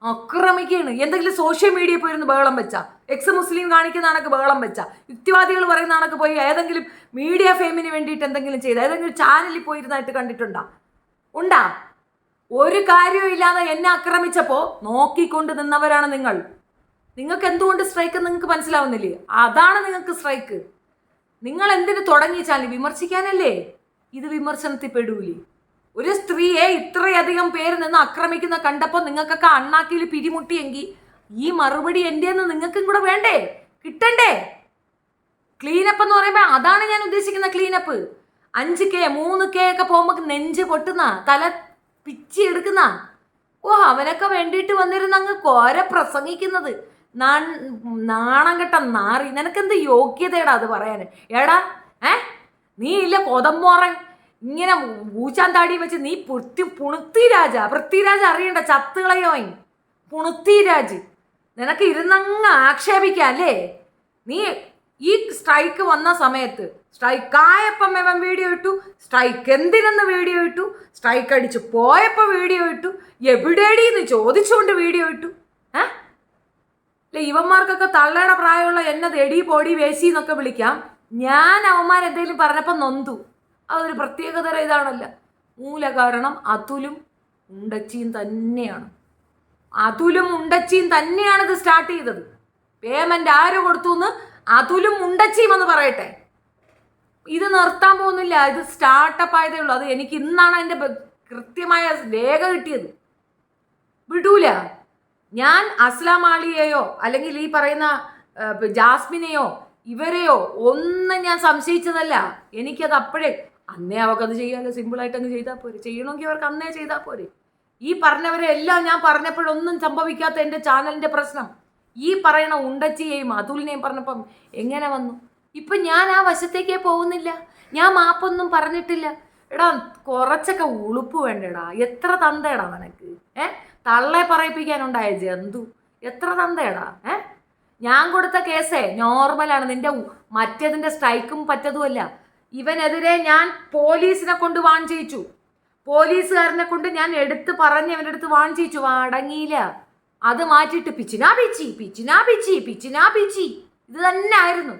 ആക്രമിക്കുകയാണ്. എന്തെങ്കിലും സോഷ്യൽ മീഡിയയിൽ പോയിരുന്ന് ബഹളം വെച്ച, മുസ്ലിം കാണിക്കുന്ന കണക്ക് ബഹളം വെച്ച, യുക്തിവാദികൾ പറയുന്ന കണക്ക് പോയി ഏതെങ്കിലും മീഡിയ ഫെയിമിന് വേണ്ടിയിട്ട് എന്തെങ്കിലും ചെയ്ത, ഏതെങ്കിലും ചാനലിൽ പോയിരുന്നായിട്ട് കണ്ടിട്ടുണ്ടാ? ഉണ്ടാ? ഒരു കാര്യവും ഇല്ലാതെ എന്നെ ആക്രമിച്ചപ്പോൾ നോക്കിക്കൊണ്ട് നിന്നവരാണ് നിങ്ങൾ. നിങ്ങൾക്ക് എന്തുകൊണ്ട് സ്ട്രൈക്ക് നിങ്ങൾക്ക് മനസ്സിലാവുന്നില്ലേ? അതാണ് നിങ്ങൾക്ക് സ്ട്രൈക്ക്. നിങ്ങൾ എന്തിനു തുടങ്ങി ചാനൽ? വിമർശിക്കാനല്ലേ? ഇത് വിമർശനത്തിൽ പെടൂലേ? ഒരു സ്ത്രീയെ ഇത്രയധികം പേര് നിന്ന് ആക്രമിക്കുന്ന കണ്ടപ്പോൾ നിങ്ങൾക്കൊക്കെ അണ്ണാക്കിൽ പിരിമുട്ടിയെങ്കിൽ ഈ മറുപടി എൻ്റെന്ന് നിങ്ങൾക്കും കൂടെ വേണ്ടേ? കിട്ടണ്ടേ? ക്ലീനപ്പ് എന്ന് പറയുമ്പോൾ അതാണ് ഞാൻ ഉദ്ദേശിക്കുന്ന ക്ലീനപ്പ്. 5K 3K ഒക്കെ പോകുമ്പോൾ നെഞ്ച് പൊട്ടുന്ന, തല പിച്ചി എടുക്കുന്ന. അവനൊക്കെ വേണ്ടിയിട്ട് വന്നിരുന്ന അങ്ങ് കോര പ്രസംഗിക്കുന്നത്. നാണം കെട്ട നാറി. നിനക്കെന്ത് യോഗ്യതയുടെ അത് പറയാൻ? എടാ നീ ഇല്ല കൊതമ്പോറൻ ഇങ്ങനെ ഊച്ചാൻ താടി വെച്ച് നീ പൃഥ്വിരാജ് അറിയണ്ട, ചത്തുകളയോൻ പുണുത്തിരാജ്. നിനക്ക് ഇരുന്നങ്ങ് ആക്ഷേപിക്കാം അല്ലേ? നീ ഈ സ്ട്രൈക്ക് വന്ന സമയത്ത് സ്ട്രൈക്കായപ്പം ഇവൻ വീഡിയോ ഇട്ടു, സ്ട്രൈക്ക് എന്തിനെന്ന് വീഡിയോ ഇട്ടു, സ്ട്രൈക്ക് അടിച്ച് പോയപ്പോൾ വീഡിയോ ഇട്ടു, എവിടെയടി എന്ന് ചോദിച്ചുകൊണ്ട് വീഡിയോ ഇട്ടു. ഇവന്മാർക്കൊക്കെ തള്ളയുടെ പ്രായമുള്ള എന്നത് എടി പൊടി വേശി എന്നൊക്കെ വിളിക്കാം. ഞാൻ അവന്മാരെന്തെങ്കിലും പറഞ്ഞപ്പോൾ നൊന്തു. അതൊരു പ്രത്യേകതര ഇതാണല്ലോ. മൂല കാരണം അതുലും ഉണ്ടച്ചിയും തന്നെയാണ്. അതുലും ഉണ്ടച്ചിയും തന്നെയാണ് ഇത് സ്റ്റാർട്ട് ചെയ്തത്. പേയ്മെന്റ് ആര് കൊടുത്തു എന്ന് അതുലും ഉണ്ടച്ചിയും എന്ന് പറയട്ടെ. ഇത് നിർത്താൻ പോകുന്നില്ല. ഇത് സ്റ്റാർട്ടപ്പ് ആയതേ ഉള്ളൂ. അത് എനിക്ക് ഇന്നാണ് അതിൻ്റെ കൃത്യമായ രേഖ കിട്ടിയത്. വിടൂല ഞാൻ. അസ്ലാം ആളിയെയോ അല്ലെങ്കിൽ ഈ പറയുന്ന ജാസ്മിനെയോ ഇവരെയോ ഒന്നും ഞാൻ സംശയിച്ചതല്ല. എനിക്കത് അപ്പോഴേ അന്നേ അവൾക്കത് ചെയ്യാമല്ലോ, സിമ്പിളായിട്ട് അങ്ങ് ചെയ്താൽ പോരെ. ചെയ്യണമെങ്കിൽ അവർക്ക് അന്നേ ചെയ്താൽ പോരെ. ഈ പറഞ്ഞവരെ എല്ലാം ഞാൻ പറഞ്ഞപ്പോഴൊന്നും സംഭവിക്കാത്ത എൻ്റെ ചാനലിൻ്റെ പ്രശ്നം ഈ പറയണ ഉണ്ടച്ചിയെയും അതുലിനെയും പറഞ്ഞപ്പം എങ്ങനെ വന്നു? ഇപ്പം ഞാൻ ആ വശത്തേക്കേ പോകുന്നില്ല. ഞാൻ മാപ്പൊന്നും പറഞ്ഞിട്ടില്ല. എടാ കുറച്ചൊക്കെ ഉളുപ്പ് വേണ്ടടാ. എത്ര തന്തേടാ നിനക്ക്? തള്ളെ പറയിപ്പിക്കാനുണ്ടായ ജന്തു എത്ര തന്തേടാ? ഞാൻ കൊടുത്ത കേസേ നോർമലാണ്. നിന്റെ മറ്റേതിൻ്റെ സ്ട്രൈക്കും പറ്റതുമല്ല. ഇവനെതിരെ ഞാൻ പോലീസിനെ കൊണ്ട് വാൺ ചെയ്യിച്ചു. പോലീസുകാരനെ കൊണ്ട് ഞാൻ എടുത്ത് പറഞ്ഞ് അവൻ്റെ അടുത്ത് വാൺ ചെയ്യിച്ചു. അടങ്ങിയില്ല. അത് മാറ്റിയിട്ട് പിച്ചിനാ പിച്ചി ഇത് തന്നെ ആയിരുന്നു.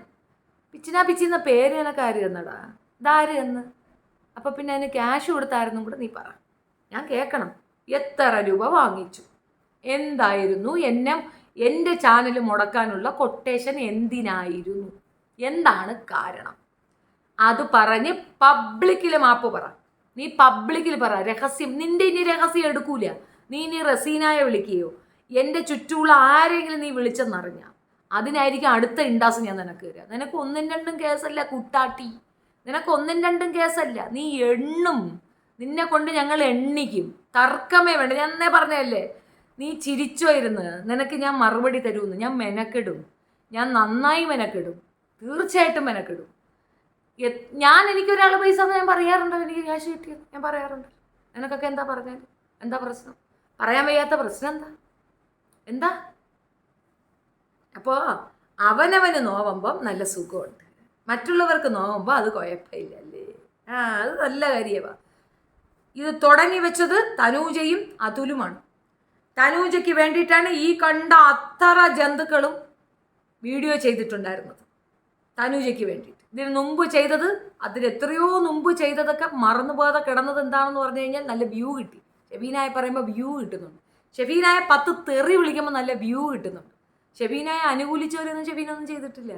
പിച്ചിനാ പിച്ചി എന്ന പേര് നിനക്ക് ആര് എന്നടാ? ഇതാര് എന്ന്? അപ്പം പിന്നെ അതിന് ക്യാഷ് കൊടുത്തായിരുന്നു കൂടെ നീ പറ, ഞാൻ കേൾക്കണം. എത്ര രൂപ വാങ്ങിച്ചു? എന്തായിരുന്നു എൻ്റെ ചാനൽ മുടക്കാനുള്ള കൊട്ടേഷൻ? എന്തിനായിരുന്നു? എന്താണ് കാരണം? അത് പറഞ്ഞ് പബ്ലിക്കിൽ മാപ്പ് പറ. നീ പബ്ലിക്കിൽ പറ. രഹസ്യം നിന്റെ ഇനി രഹസ്യം എടുക്കൂല. നീ ഇനി റസീനായെ വിളിക്കുകയോ എൻ്റെ ചുറ്റുമുള്ള ആരെങ്കിലും നീ വിളിച്ചെന്നറിഞ്ഞ അതിനായിരിക്കും അടുത്ത ഇണ്ടാസ് ഞാൻ നിനക്ക് തരാം. നിനക്ക് 1-2 കേസല്ല കുട്ടാട്ടി, നിനക്ക് 1-2 കേസല്ല. നീ എണ്ണും. നിന്നെ കൊണ്ട് ഞങ്ങൾ എണ്ണിക്കും. തർക്കമേ വേണ്ട. ഞാൻ എന്നേ പറഞ്ഞതല്ലേ, നീ ചിരിച്ചോ ഇരുന്ന്. നിനക്ക് ഞാൻ മറുപടി തരുമെന്ന്. ഞാൻ മെനക്കെടും. ഞാൻ നന്നായി മെനക്കെടും. തീർച്ചയായിട്ടും മെനക്കെടും. എനിക്കൊരാൾ പൈസ ഞാൻ പറയാറുണ്ടോ? എനിക്ക് ക്യാഷ് കിട്ടിയത് ഞാൻ പറയാറുണ്ട്. നിനക്കൊക്കെ എന്താ പറഞ്ഞാൽ എന്താ പ്രശ്നം? പറയാൻ വയ്യാത്ത പ്രശ്നം എന്താ? അപ്പോൾ അവനവന് നോവുമ്പം നല്ല സുഖമുണ്ട്, മറ്റുള്ളവർക്ക് നോവുമ്പോൾ അത് കുഴപ്പമില്ലല്ലേ? അത് നല്ല കാര്യമാണ്. ഇത് തുടങ്ങി വെച്ചത് തനൂജയും അതുലുമാണ്. തനൂജയ്ക്ക് വേണ്ടിയിട്ടാണ് ഈ കണ്ട അത്ര ജന്തുക്കളും വീഡിയോ ചെയ്തിട്ടുണ്ടായിരുന്നത്. തനൂജയ്ക്ക് വേണ്ടിയിട്ട്. ഇതിന് മുമ്പ് ചെയ്തത്, അതിലെത്രയോ മുമ്പ് ചെയ്തതൊക്കെ മറന്നുപോകാതെ കിടന്നത് എന്താണെന്ന് പറഞ്ഞു കഴിഞ്ഞാൽ നല്ല വ്യൂ കിട്ടി. ഷെബീനായ പറയുമ്പോൾ വ്യൂ കിട്ടുന്നുണ്ട്. ഷെബീനായ 10 തെറി വിളിക്കുമ്പോൾ നല്ല വ്യൂ കിട്ടുന്നുണ്ട്. ഷെബീനായ അനുകൂലിച്ചവരൊന്നും ഷെബീനൊന്നും ചെയ്തിട്ടില്ല.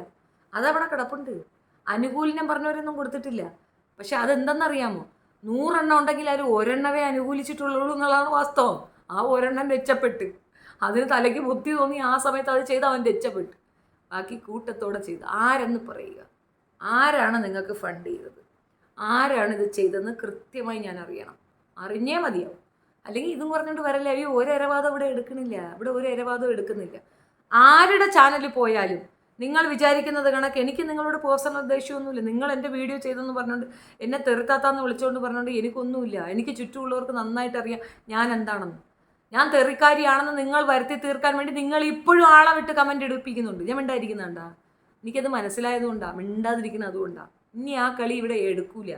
അതവിടെ കിടപ്പുണ്ട്. അനുകൂലിനം പറഞ്ഞവരൊന്നും കൊടുത്തിട്ടില്ല. പക്ഷെ അതെന്തെന്നറിയാമോ? 100 എണ്ണം ഉണ്ടെങ്കിൽ അതിൽ 1 എണ്ണമേ അനുകൂലിച്ചിട്ടുള്ളൂ എന്നുള്ളതാണ് വാസ്തവം. ആ 1 എണ്ണം രക്ഷപ്പെട്ട്, അതിന് തലയ്ക്ക് ബുദ്ധി തോന്നി ആ സമയത്ത് അത് ചെയ്ത് അവൻ രക്ഷപ്പെട്ട്. ബാക്കി കൂട്ടത്തോടെ ചെയ്ത്. ആരെന്ന് പറയുക. ആരാണ് നിങ്ങൾക്ക് ഫണ്ട് ചെയ്തത്? ആരാണ് ഇത് ചെയ്തതെന്ന് കൃത്യമായി ഞാൻ അറിയണം. അറിഞ്ഞേ മതിയാവും. അല്ലെങ്കിൽ ഇതും പറഞ്ഞുകൊണ്ട് വരല്ലേ, അയ്യോ ഒരു ഇരവാദം ഇവിടെ എടുക്കണില്ല, ഇവിടെ ഒരു ഇരവാദം എടുക്കുന്നില്ല. ആരുടെ ചാനലിൽ പോയാലും നിങ്ങൾ വിചാരിക്കുന്നത് കണക്ക് എനിക്ക് നിങ്ങളോട് പേഴ്സണൽ ഉദ്ദേശമൊന്നുമില്ല. നിങ്ങൾ എൻ്റെ വീഡിയോ ചെയ്തെന്ന് പറഞ്ഞുകൊണ്ട് എന്നെ തെറിത്താത്താന്ന് വിളിച്ചുകൊണ്ട് പറഞ്ഞുകൊണ്ട് എനിക്കൊന്നുമില്ല. എനിക്ക് ചുറ്റുമുള്ളവർക്ക് നന്നായിട്ട് അറിയാം ഞാൻ എന്താണെന്ന്. ഞാൻ തെറിക്കാരിയാണെന്ന് നിങ്ങൾ വരുത്തി തീർക്കാൻ വേണ്ടി നിങ്ങൾ ഇപ്പോഴും ആളെ വിട്ട് കമൻ്റ് എടുപ്പിക്കുന്നുണ്ട്. ഞാൻ മിണ്ടായിരിക്കുന്നുണ്ടാ? എനിക്കത് മനസ്സിലായതുകൊണ്ടാണ് മിണ്ടാതിരിക്കുന്നത്. അതുകൊണ്ടാണ്. ഇനി ആ കളി ഇവിടെ എടുക്കൂല.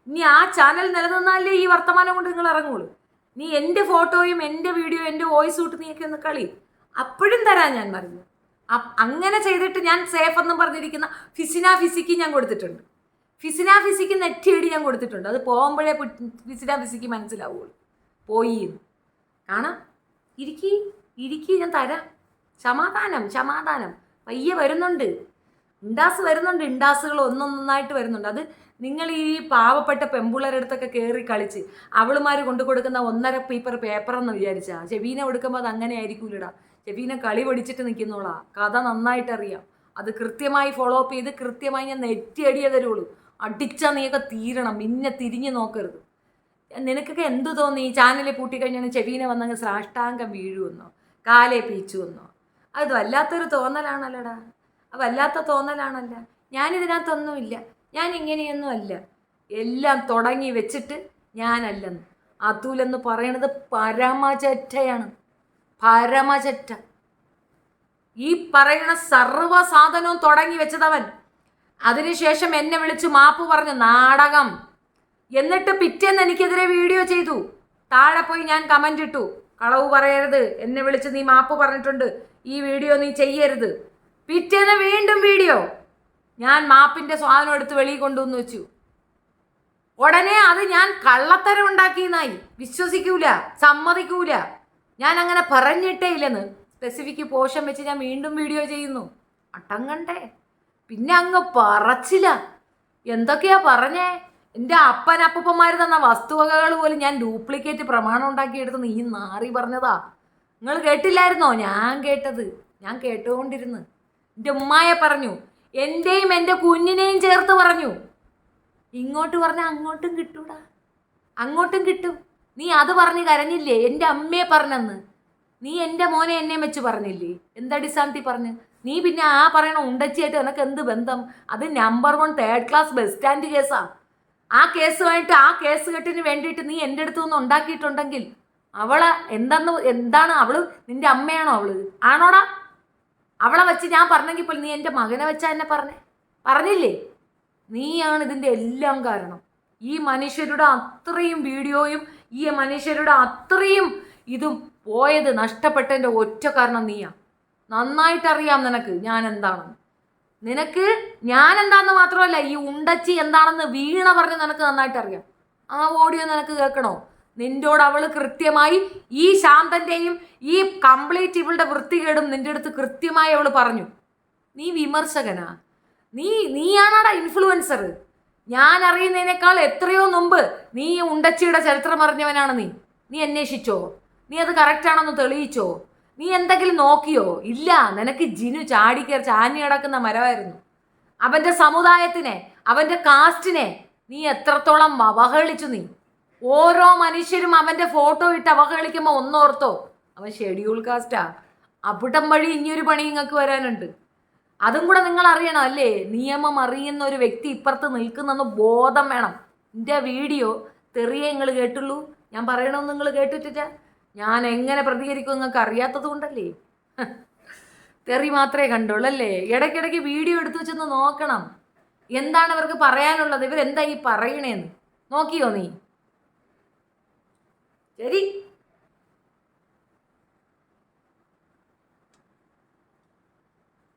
ഇനി ആ ചാനൽ നിലനിന്നാലേ ഈ വർത്തമാനം കൊണ്ട് നിങ്ങൾ ഇറങ്ങുള്ളൂ. നീ എൻ്റെ ഫോട്ടോയും എൻ്റെ വീഡിയോ എൻ്റെ വോയിസ് ഇട്ട് നീയൊക്കെ ഒന്ന് കളി, അപ്പോഴും തരാൻ ഞാൻ പറഞ്ഞു. അങ്ങനെ ചെയ്തിട്ട് ഞാൻ സേഫ് എന്നും പറഞ്ഞിരിക്കുന്ന ഫിസിക്ക് ഞാൻ കൊടുത്തിട്ടുണ്ട്. ഫിസിക്ക് നെറ്റിയടി ഞാൻ കൊടുത്തിട്ടുണ്ട്. അത് പോകുമ്പോഴേ ഫിസിക്ക് മനസ്സിലാവുള്ളൂ പോയി കാണാം. ഇരിക്കി ഞാൻ തരാം. സമാധാനം പയ്യെ വരുന്നുണ്ട്. ഇണ്ടാസുകൾ ഒന്നൊന്നായിട്ട് വരുന്നുണ്ട്. അത് നിങ്ങൾ ഈ പാവപ്പെട്ട പെമ്പുള്ളരുടെ അടുത്തൊക്കെ കയറി കളിച്ച് അവളുമാർ കൊണ്ടു കൊടുക്കുന്ന 1.5 പേപ്പർ എന്ന് വിചാരിച്ചാ ഷെബീന കൊടുക്കുമ്പോൾ അത് അങ്ങനെ ആയിരിക്കൂലടാ. ഷെബീന കളി പഠിച്ചിട്ട് നിൽക്കുന്നോളാ. കഥ നന്നായിട്ടറിയാം. അത് കൃത്യമായി ഫോളോ അപ്പ് ചെയ്ത് കൃത്യമായി ഞാൻ നെറ്റിയടിയേ തരുള്ളൂ. അടിച്ചാൽ നീയൊക്കെ തീരണം. പിന്നെ തിരിഞ്ഞു നോക്കരുത്. നിനക്കൊക്കെ എന്തു തോന്നി? ഈ ചാനലിൽ പൂട്ടിക്കഴിഞ്ഞാൽ ഷെബീന വന്നങ്ങ് സാഷ്ടാംഗം വീഴുമെന്നോ കാലേ പീച്ചുവെന്നോ? അത് വല്ലാത്തൊരു തോന്നലാണല്ലോടാ. വല്ലാത്ത തോന്നലാണല്ല. ഞാനിതിനകത്തൊന്നുമില്ല, ഞാൻ ഇങ്ങനെയൊന്നും അല്ല. എല്ലാം തുടങ്ങി വെച്ചിട്ട് ഞാനല്ലെന്ന്. അതുലെന്ന് പറയണത് പരമചറ്റയാണ്. പരമചറ്റ. ഈ പറയുന്ന സർവ്വ സാധനവും തുടങ്ങി വെച്ചതവൻ. അതിനുശേഷം എന്നെ വിളിച്ച് മാപ്പ് പറഞ്ഞു. നാടകം. എന്നിട്ട് പിറ്റേന്ന് എനിക്കെതിരെ വീഡിയോ ചെയ്തു. താഴെ പോയി ഞാൻ കമൻ്റ് ഇട്ടു, കളവ് പറയരുത്, എന്നെ വിളിച്ച് നീ മാപ്പ് പറഞ്ഞിട്ടുണ്ട്, ഈ വീഡിയോ നീ ചെയ്യരുത്. പിറ്റേന്ന് വീണ്ടും വീഡിയോ. ഞാൻ മാപ്പിൻ്റെ സ്വാധീനം എടുത്ത് വെളിയിൽ കൊണ്ടുവന്ന് വെച്ചു. ഉടനെ അത് ഞാൻ കള്ളത്തരം ഉണ്ടാക്കിയെന്നായി. വിശ്വസിക്കൂല, സമ്മതിക്കൂല. ഞാൻ അങ്ങനെ പറഞ്ഞിട്ടേ ഇല്ലെന്ന് സ്പെസിഫിക് പോഷൻ വെച്ച് ഞാൻ വീണ്ടും വീഡിയോ ചെയ്യുന്നു. അട്ടങ്ങണ്ടേ. പിന്നെ അങ്ങ് പറച്ചില്ല. എന്തൊക്കെയാ പറഞ്ഞേ? എൻ്റെ അപ്പനപ്പന്മാർ തന്ന വസ്തുവകകൾ പോലും ഞാൻ ഡ്യൂപ്ലിക്കേറ്റ് പ്രമാണം ഉണ്ടാക്കിയെടുത്ത് നീ നാറി പറഞ്ഞതാ. നിങ്ങൾ കേട്ടില്ലായിരുന്നോ? ഞാൻ കേട്ടത്. ഞാൻ കേട്ടുകൊണ്ടിരുന്നു. എൻ്റെ ഉമ്മായ പറഞ്ഞു, എൻ്റെയും എൻ്റെ കുഞ്ഞിനെയും ചേർത്ത് പറഞ്ഞു. ഇങ്ങോട്ട് പറഞ്ഞാൽ അങ്ങോട്ടും കിട്ടൂടാ, അങ്ങോട്ടും കിട്ടും. നീ അത് പറഞ്ഞ് കരഞ്ഞില്ലേ? എൻ്റെ അമ്മയെ പറഞ്ഞെന്ന്. നീ എൻ്റെ മോനെ എന്നെ വെച്ച് പറഞ്ഞില്ലേ? എന്തടിസ്ഥാനത്തിൽ പറഞ്ഞു? നീ പിന്നെ ആ പറയണ ഉണ്ടച്ചിയായിട്ട് നിനക്ക് എന്ത് ബന്ധം? അത് number 1 3rd class bus stand കേസാണ്. ആ കേസുമായിട്ട് ആ കേസ് കെട്ടിന് വേണ്ടിയിട്ട് നീ എൻ്റെ അടുത്ത് നിന്ന് ഉണ്ടാക്കിയിട്ടുണ്ടെങ്കിൽ അവളെ എന്താണ് അവള്? നിന്റെ അമ്മയാണോ അവള്? ആണോടാ? അവളെ വെച്ച് ഞാൻ പറഞ്ഞെങ്കിൽ പോലും നീ എൻ്റെ മകനെ വെച്ചാ എന്നെ പറഞ്ഞില്ലേ? നീയാണ് ഇതിൻ്റെ എല്ലാം കാരണം. ഈ മനുഷ്യരുടെ അത്രയും വീഡിയോയും ഈ മനുഷ്യരുടെ അത്രയും ഇതും പോയത്, നഷ്ടപ്പെട്ടതിൻ്റെ ഒറ്റ കാരണം നീയാ. നന്നായിട്ടറിയാം നിനക്ക് ഞാൻ എന്താണെന്ന്. നിനക്ക് ഞാൻ എന്താണെന്ന് മാത്രമല്ല, ഈ ഉണ്ടച്ചി എന്താണെന്ന് വീണ പറഞ്ഞ് നിനക്ക് നന്നായിട്ടറിയാം. ആ ഓഡിയോ നിനക്ക് കേൾക്കണോ? നിൻ്റോട് അവള് കൃത്യമായി ഈ ശാന്തൻ്റെയും ഈ കംപ്ലീറ്റ് ഇവളുടെ വൃത്തികേടും നിൻ്റെ അടുത്ത് കൃത്യമായി അവള് പറഞ്ഞു. നീ വിമർശകനാ? നീയാണാടാ ഇൻഫ്ലുവൻസർ. ഞാൻ അറിയുന്നതിനേക്കാൾ എത്രയോ മുമ്പ് നീ ഉണ്ടച്ചിയുടെ ചരിത്രം അറിഞ്ഞവനാണ് നീ അന്വേഷിച്ചോ? നീ അത് കറക്റ്റാണെന്ന് തെളിയിച്ചോ? നീ എന്തെങ്കിലും നോക്കിയോ? ഇല്ല. നിനക്ക് ജിനു ചാഞ്ഞു കിടക്കുന്ന മരമായിരുന്നു. അവൻ്റെ സമുദായത്തിനെ, അവൻ്റെ കാസ്റ്റിനെ നീ എത്രത്തോളം അവഹേളിച്ചു. നീ ഓരോ മനുഷ്യരും അവൻ്റെ ഫോട്ടോ ഇട്ട് അവഹേളിക്കുമ്പോൾ ഒന്നോർത്തോ, അവൻ ഷെഡ്യൂൾ കാസ്റ്റാ. അവിടം വഴി ഇനിയൊരു പണി നിങ്ങൾക്ക് വരാനുണ്ട്. അതും കൂടെ നിങ്ങൾ അറിയണം അല്ലേ? നിയമം അറിയുന്ന ഒരു വ്യക്തി ഇപ്പുറത്ത് നിൽക്കുന്നെന്ന് ബോധം വേണം. എൻ്റെ വീഡിയോ തെറിയേ നിങ്ങൾ കേട്ടുള്ളൂ. ഞാൻ പറയണമെന്ന് നിങ്ങൾ കേട്ടിട്ടില്ല. ഞാൻ എങ്ങനെ പ്രതികരിക്കും നിങ്ങൾക്ക് അറിയാത്തത് കൊണ്ടല്ലേ? തെറി മാത്രമേ കണ്ടുള്ളൂ അല്ലേ? ഇടയ്ക്കിടയ്ക്ക് വീഡിയോ എടുത്തു വെച്ചൊന്ന് നോക്കണം. എന്താണ് ഇവർക്ക് പറയാനുള്ളത്? ഇവരെന്താ ഈ പറയണേന്ന് നോക്കിയോ നീ? ശരി.